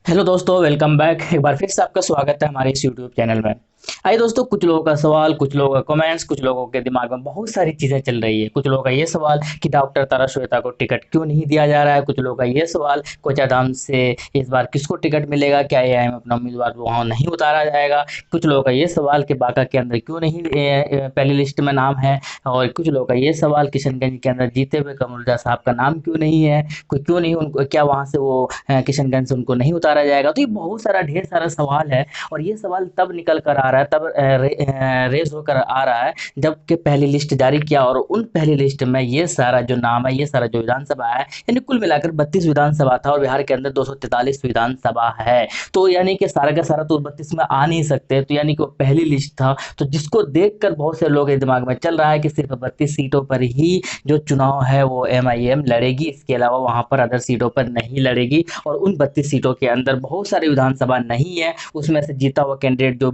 Hello दोस्तों, welcome back. एक बार फिर से आपका स्वागत है हमारे इस यूट्यूब चैनल में। आइए दोस्तों, कुछ लोगों का सवाल, कुछ लोगों का कमेंट्स, कुछ लोगों के दिमाग में बहुत सारी चीज़ें चल रही है। कुछ लोगों का ये सवाल कि डॉक्टर तारा श्वेता को टिकट क्यों नहीं दिया जा रहा है। कुछ लोगों का ये सवाल कोचाधाम से इस बार किसको टिकट मिलेगा, क्या एआईएम अपना उम्मीदवार वहाँ नहीं उतारा जाएगा। कुछ लोगों का ये सवाल कि बांका के अंदर क्यों नहीं पहली लिस्ट में नाम है। और कुछ लोगों का ये सवाल किशनगंज के अंदर जीते हुए कमरुद्दीन साहब का नाम क्यों नहीं है। कोई क्यों नहीं, उनको क्या वहाँ से वो किशनगंज से उनको नहीं उतारा जाएगा। तो ये बहुत सारा ढेर सारा सवाल है। और ये सवाल तब निकल कर आ रहा है, तब रेज होकर आ रहा है जबकि पहली लिस्ट जारी किया। और उन पहली लिस्ट में ये सारा जो नाम है, ये सारा जो विधानसभा है, यानी कुल मिलाकर 32 विधानसभा था और बिहार के अंदर 243 विधानसभा है। तो यानी कि सारा का सारा तो 32 में आ नहीं सकते। तो यानी कि वो पहली लिस्ट था, तो जिसको देखकर बहुत से लोग के दिमाग में चल रहा है कि सिर्फ 32 सीटों पर ही जो चुनाव है वो एमआईएम लड़ेगी, इसके अलावा वहां पर अदर सीटों पर नहीं लड़ेगी। और उन 32 सीटों के अंदर बहुत सारी विधानसभा नहीं है, उसमें से जीता हुआ कैंडिडेट जो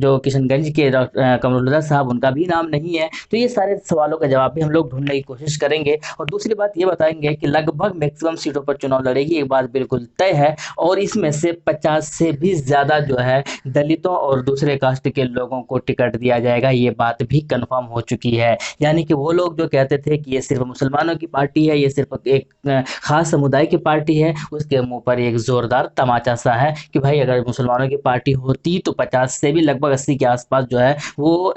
जो किशनगंज के कमरुद्दीन साहब, उनका भी नाम नहीं है। तो ये सारे सवालों का जवाब भी हम लोग ढूंढने की कोशिश करेंगे। और दूसरी बात ये बताएंगे कि लगभग मैक्सिमम सीटों पर चुनाव लड़ेगी, एक बात बिल्कुल तय है। और इसमें से 50 से भी ज्यादा जो है दलितों और दूसरे कास्ट के लोगों को टिकट दिया जाएगा, ये बात भी कंफर्म हो चुकी है। यानी कि वो लोग जो कहते थे कि ये सिर्फ मुसलमानों की पार्टी है, ये सिर्फ एक खास समुदाय की पार्टी है, उसके मुंह पर एक जोरदार तमाचा सा है कि भाई अगर मुसलमानों की पार्टी होती तो 50 से भी लगभग 80 के आसपास जो है वो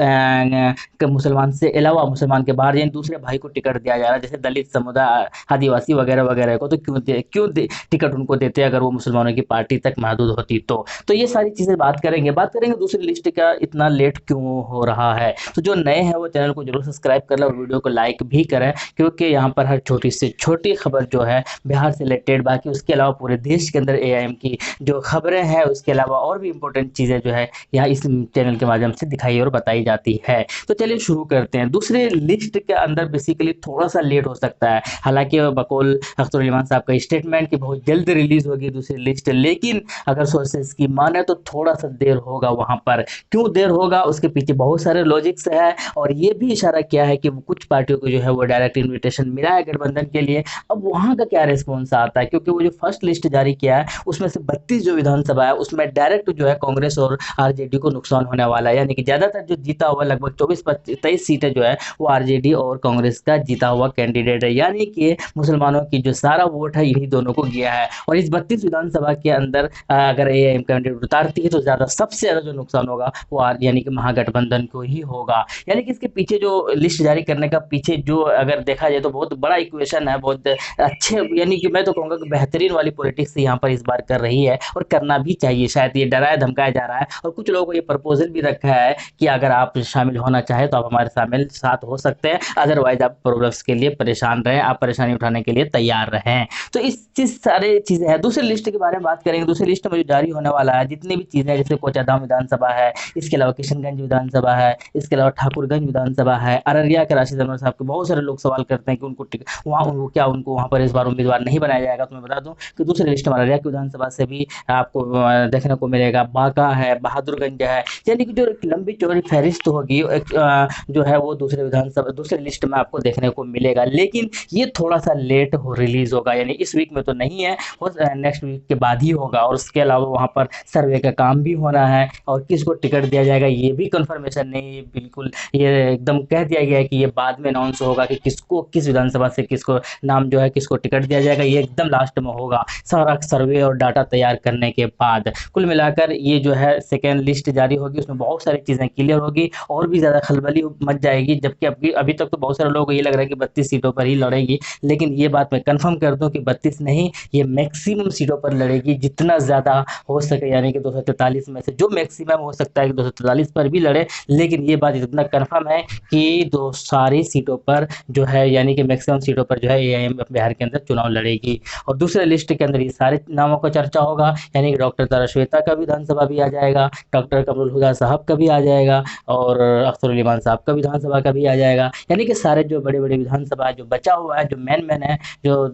मुसलमान से अलावा मुसलमान के बाहर यानी दूसरे भाई को टिकट दिया जा रहा है, जैसे दलित समुदाय, आदिवासी वगैरह वगैरह को। तो टिकट उनको देते अगर वो मुसलमानों की पार्टी तक महदूद होती। तो ये सारी चीजें बात करेंगे दूसरी लिस्ट का इतना लेट क्यों हो रहा है। तो जो नए हैं वो चैनल को जरूर सब्सक्राइब कर लें और वीडियो को लाइक भी करें, क्योंकि यहाँ पर हर छोटी से छोटी खबर जो है बिहार से रिलेटेड, बाकी उसके अलावा पूरे देश के अंदर एआईएम की जो खबरें हैं, उसके अलावा और भी इंपॉर्टेंट चीज़ें जो है यहाँ इस चैनल के माध्यम से दिखाई और बताई जाती है। तो चलिए शुरू करते हैं। दूसरे लिस्ट के अंदर बेसिकली थोड़ा सा लेट हो सकता है, हालांकि बकौल अख्तरुल साहब का स्टेटमेंट कि बहुत जल्द रिलीज होगी दूसरी लिस्ट, लेकिन अगर सोर्सेज की माने तो थोड़ा सा देर होगा वहां पर। क्यों देर होगा, उसके पीछे बहुत सारे लॉजिक्स है। और ये भी इशारा किया है कि कुछ पार्टियों को जो है वो डायरेक्ट इन्विटेशन मिला है गठबंधन के लिए। अब वहां का क्या रिस्पॉन्स आता है, क्योंकि वो जो फर्स्ट लिस्ट जारी किया है उसमें से 32 जो विधानसभा है उसमें डायरेक्ट जो है कांग्रेस और आरजेडी को नुकसान होने वाला है। यानी कि ज्यादातर जो जीता हुआ लगभग 24-23 सीटें जो है वो आरजेडी और कांग्रेस का जीता हुआ कैंडिडेट है। यानी कि मुसलमानों की जो सारा वोट है इन्हीं दोनों को गया है। और इस 32 विधानसभा के अंदर अगर एआईएम कैंडिडेट उतारती है तो ज्यादा सबसे ज्यादा जो नुकसान होगा वो यानी कि महागठबंधन को ही होगा। यानी कि इसके पीछे जो लिस्ट जारी करने का पीछे जो अगर देखा जाए तो बहुत बड़ा इक्वेशन है, बहुत अच्छे, यानी कि मैं तो कहूँगा कि बेहतरीन वाली पॉलिटिक्स यहाँ पर इस बार कर रही है और करना भी चाहिए। शायद ये डराया धमकाया जा रहा है और कुछ लोगों को ये प्रपोजल भी रखा है कि अगर आप शामिल होना चाहें तो आप हमारे शामिल साथ हो सकते हैं, अदरवाइज आप प्रॉब्लम्स के लिए परेशान रहें, आप परेशानी उठाने के लिए तैयार रहें। तो इस चीज सारे चीजें हैं। दूसरी लिस्ट के बारे में बात करेंगे। दूसरी लिस्ट में जो जारी होने वाला है जितनी भी चीजें हैं, जैसे कोचाधाम विधानसभा है, इसके अलावा किशनगंज विधानसभा है, इसके अलावा ठाकुरगंज विधानसभा है, अररिया के राशिद अनवर साहब के बहुत सारे लोग सवाल करते हैं कि उनको वहाँ उनको क्या उनको वहाँ पर इस बार उम्मीदवार नहीं बनाया जाएगा। तो मैं बता दूं कि दूसरी लिस्ट में अररिया की विधानसभा से भी आपको देखने को मिलेगा, बांका है, बहादुरगंज है। यानी कि जो एक लंबी चौड़ी फहरिस्त होगी जो है वो दूसरे विधानसभा दूसरी लिस्ट में आपको देखने को मिलेगा। लेकिन ये थोड़ा सा लेट हो रिलीज होगा, यानी इस वीक में तो नहीं है, वो नेक्स्ट वीक के बाद ही होगा। और उसके अलावा वहाँ पर सर्वे का काम भी होना है और किसको टिकट दिया जाएगा ये भी कंफर्मेशन नहीं है। बिल्कुल ये एकदम कह दिया गया है कि ये बाद में अनाउंस होगा कि किसको किस विधानसभा से किसको नाम जो है किसको टिकट दिया जाएगा, ये एकदम लास्ट में होगा सारा सर्वे और डाटा तैयार करने के बाद। कुल मिलाकर ये जो है सेकेंड लिस्ट जारी होगी, उसमें बहुत सारी चीज़ें क्लियर होगी और भी ज़्यादा खलबली मच जाएगी। जबकि अभी अभी तक तो बहुत सारे लोगों को ये लग रहा है कि 32 सीटों पर ही लड़ेगी, लेकिन ये बात मैं कंफर्म कर दूं कि 32 नहीं, ये मैक्सिमम सीटों पर लड़ेगी जितना ज़्यादा हो सके। यानी कि 243 में से जो मैक्सिमम हो सकता है कि 243 पर भी लड़े, लेकिन ये बात इतना कंफर्म है कि दो सारी सीटों पर जो है यानी कि मैक्सिमम सीटों पर जो है एआईएम बिहार के अंदर चुनाव लड़ेगी। और दूसरे लिस्ट के अंदर ये सारे नामों का चर्चा होगा, यानी कि डॉक्टर तारा श्वेता का विधानसभा भी आ जाएगा, डॉक्टर कमरुल हुदा साहब का भी आ जाएगा और अख्तरुल इमान साहब का विधानसभा का भी आ जाएगा। यानी कि सारे जो बड़े बड़े विधानसभा जो बचा हुआ है, जो मेन है, जो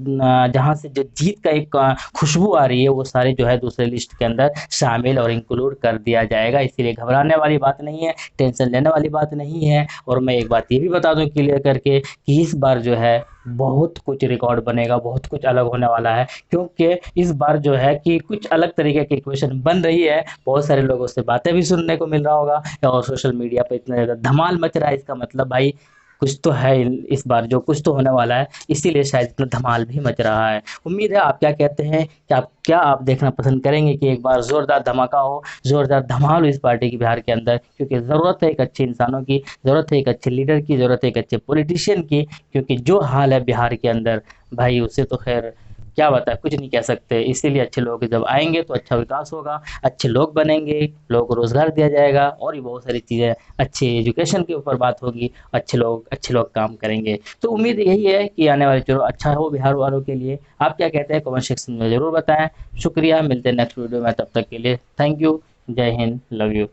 जहाँ से जो जीत का एक खुशबू आ रही है, वो सारे जो है दूसरे लिस्ट के अंदर शामिल और इंक्लूड कर दिया जाएगा। इसीलिए घबराने वाली बात नहीं है, टेंशन लेने वाली बात नहीं है। और मैं एक बात ये भी बता दूं क्लियर करके कि इस बार जो है बहुत कुछ रिकॉर्ड बनेगा, बहुत कुछ अलग होने वाला है, क्योंकि इस बार जो है कि कुछ अलग तरीके की इक्वेशन बन रही है। बहुत सारे लोगों से बातें भी सुनने को मिल रहा होगा, और सोशल मीडिया पे इतना ज़्यादा धमाल मच रहा है, इसका मतलब भाई कुछ तो है इस बार, जो कुछ तो होने वाला है, इसीलिए शायद इतना धमाल भी मच रहा है। उम्मीद है आप क्या कहते हैं, क्या आप देखना पसंद करेंगे कि एक बार ज़ोरदार धमाका हो, ज़ोरदार धमाल हो इस पार्टी की बिहार के अंदर, क्योंकि ज़रूरत है एक अच्छे इंसानों की, ज़रूरत है एक अच्छे लीडर की, ज़रूरत है एक अच्छे पॉलिटिशियन की, क्योंकि जो हाल है बिहार के अंदर भाई, उससे तो खैर क्या बताएं, कुछ नहीं कह सकते। इसीलिए अच्छे लोग जब आएंगे तो अच्छा विकास होगा, अच्छे लोग बनेंगे, लोगों को रोजगार दिया जाएगा, और भी बहुत सारी चीज़ें, अच्छी एजुकेशन के ऊपर बात होगी, अच्छे लोग काम करेंगे। तो उम्मीद यही है कि आने वाले चलो अच्छा हो बिहार वालों के लिए। आप क्या कहते हैं कमेंट सेक्शन में ज़रूर बताएं। शुक्रिया, मिलते हैं नेक्स्ट वीडियो में, तब तक के लिए थैंक यू, जय हिंद, लव यू।